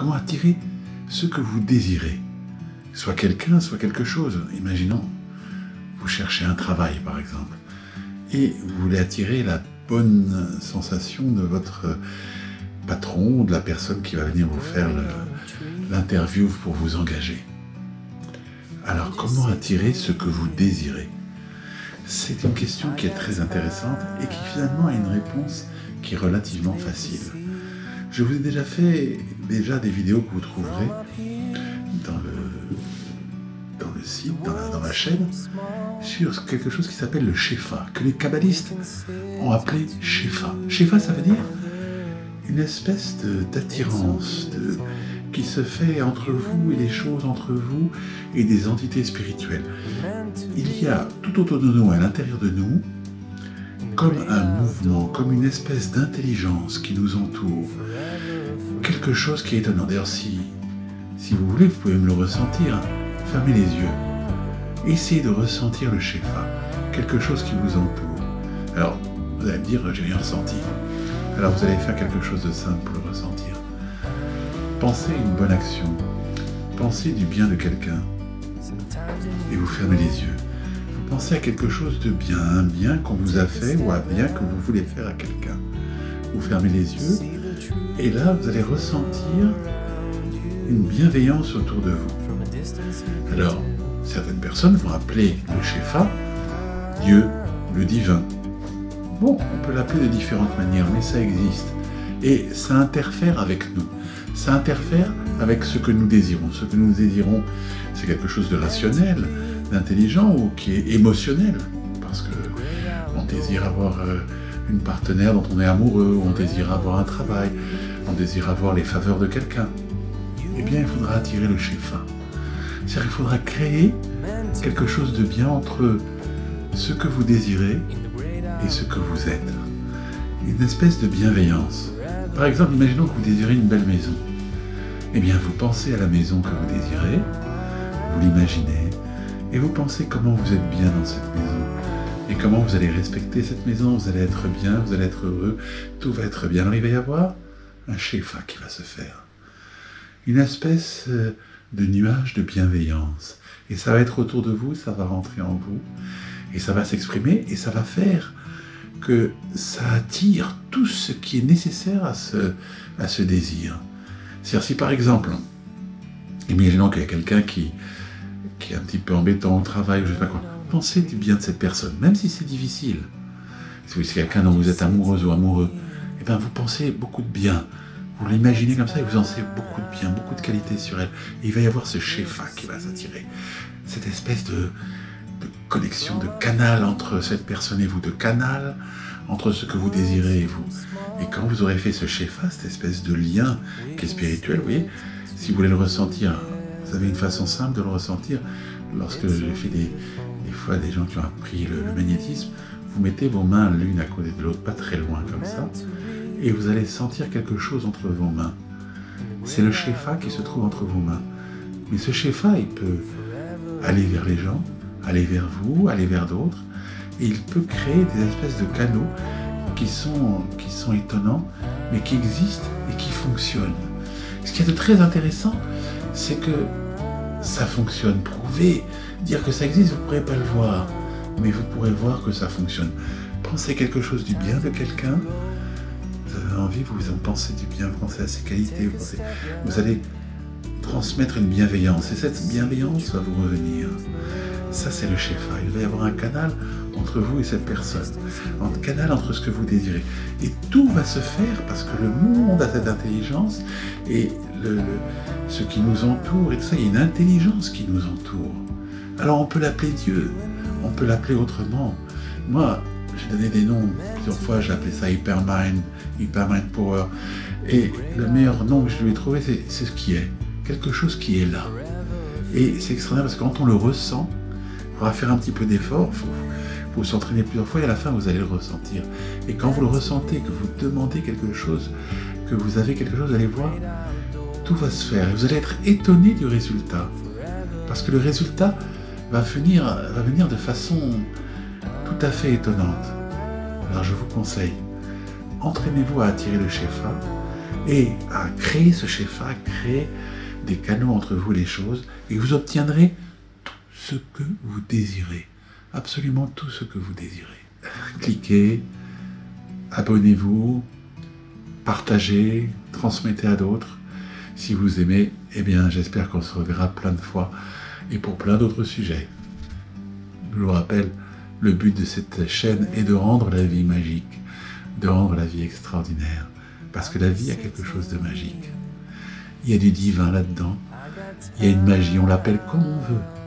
comment attirer ce que vous désirez. Soit quelqu'un, soit quelque chose. Imaginons, vous cherchez un travail par exemple, et vous voulez attirer la bonne sensation de votre patron, de la personne qui va venir vous faire l'interview pour vous engager. Alors comment attirer ce que vous désirez? C'est une question qui est très intéressante et qui finalement a une réponse qui est relativement facile. Je vous ai déjà fait des vidéos que vous trouverez dans le site, dans la chaîne, sur quelque chose qui s'appelle le Shefa, que les kabbalistes ont appelé Shefa. Shefa, ça veut dire une espèce d'attirance qui se fait entre vous et les choses entre vous et des entités spirituelles. Il y a tout autour de nous, à l'intérieur de nous, comme un mouvement, comme une espèce d'intelligence qui nous entoure. Quelque chose qui est étonnant. D'ailleurs, si vous voulez, vous pouvez me le ressentir. Fermez les yeux. Essayez de ressentir le Shefa, quelque chose qui vous entoure. Alors, vous allez me dire, j'ai rien ressenti. Alors, vous allez faire quelque chose de simple pour le ressentir. Pensez à une bonne action. Pensez du bien de quelqu'un. Et vous fermez les yeux. Vous pensez à quelque chose de bien, un bien qu'on vous a fait ou un bien que vous voulez faire à quelqu'un. Vous fermez les yeux et là, vous allez ressentir une bienveillance autour de vous. Alors, certaines personnes vont appeler le Shefa Dieu, le divin. Bon, on peut l'appeler de différentes manières, mais ça existe. Et ça interfère avec nous. Ça interfère avec ce que nous désirons. Ce que nous désirons, c'est quelque chose de rationnel, d'intelligent ou qui est émotionnel. Parce que on désire avoir une partenaire dont on est amoureux, on désire avoir un travail, on désire avoir les faveurs de quelqu'un. Eh bien, il faudra attirer le Shefa. C'est-à-dire qu'il faudra créer quelque chose de bien entre ce que vous désirez et ce que vous êtes. Une espèce de bienveillance. Par exemple, imaginons que vous désirez une belle maison. Eh bien, vous pensez à la maison que vous désirez, vous l'imaginez, et vous pensez comment vous êtes bien dans cette maison, et comment vous allez respecter cette maison, vous allez être bien, vous allez être heureux, tout va être bien. Alors, il va y avoir un Shefa qui va se faire. Une espèce de nuage de bienveillance. Et ça va être autour de vous, ça va rentrer en vous, et ça va s'exprimer, et ça va faire que ça attire tout ce qui est nécessaire à ce désir. C'est-à-dire si par exemple, imaginons qu'il y a quelqu'un qui est un petit peu embêtant au travail, je ne sais pas quoi, pensez du bien de cette personne, même si c'est difficile. Si c'est quelqu'un dont vous êtes amoureuse ou amoureux, eh bien vous pensez beaucoup de bien. Vous l'imaginez comme ça et vous en savez beaucoup de bien, beaucoup de qualité sur elle. Et il va y avoir ce Shefa qui va s'attirer. Cette espèce de connexion, de canal entre cette personne et vous, de canal entre ce que vous désirez et vous. Et quand vous aurez fait ce Shefa, cette espèce de lien qui est spirituel, vous voyez, si vous voulez le ressentir, vous avez une façon simple de le ressentir. Lorsque j'ai fait des fois des gens qui ont appris le magnétisme, vous mettez vos mains l'une à côté de l'autre, pas très loin comme ça, et vous allez sentir quelque chose entre vos mains. C'est le Shefa qui se trouve entre vos mains. Mais ce Shefa, il peut aller vers les gens, aller vers vous, aller vers d'autres, et il peut créer des espèces de canaux qui sont étonnants, mais qui existent et qui fonctionnent. Ce qui est de très intéressant, c'est que ça fonctionne. Prouver, dire que ça existe, vous ne pourrez pas le voir, mais vous pourrez voir que ça fonctionne. Pensez quelque chose du bien de quelqu'un, vous avez envie, vous en pensez du bien, vous pensez à ses qualités, vous allez transmettre une bienveillance, et cette bienveillance va vous revenir. Ça, c'est le Shefa. Il va y avoir un canal entre vous et cette personne, un canal entre ce que vous désirez. Et tout va se faire parce que le monde a cette intelligence et ce qui nous entoure, et tout ça, il y a une intelligence qui nous entoure. Alors on peut l'appeler Dieu, on peut l'appeler autrement. Moi, j'ai donné des noms, plusieurs fois j'ai appelé ça Hypermind Power. Et le meilleur nom que je lui ai trouvé, c'est ce qui est. Quelque chose qui est là. Et c'est extraordinaire parce que quand on le ressent, il faudra faire un petit peu d'effort, il faut s'entraîner plusieurs fois et à la fin vous allez le ressentir. Et quand vous le ressentez, que vous demandez quelque chose, que vous avez quelque chose, vous allez voir, tout va se faire. Et vous allez être étonné du résultat. Parce que le résultat va venir de façon tout à fait étonnante. Alors je vous conseille, entraînez-vous à attirer le Shefa et à créer ce Shefa, créer des canaux entre vous et les choses, et vous obtiendrez tout ce que vous désirez, absolument tout ce que vous désirez. Cliquez, abonnez-vous, partagez, transmettez à d'autres. Si vous aimez, eh bien j'espère qu'on se reverra plein de fois et pour plein d'autres sujets. Je vous rappelle, le but de cette chaîne est de rendre la vie magique, de rendre la vie extraordinaire, parce que la vie a quelque chose de magique. Il y a du divin là-dedans, il y a une magie, on l'appelle comme on veut.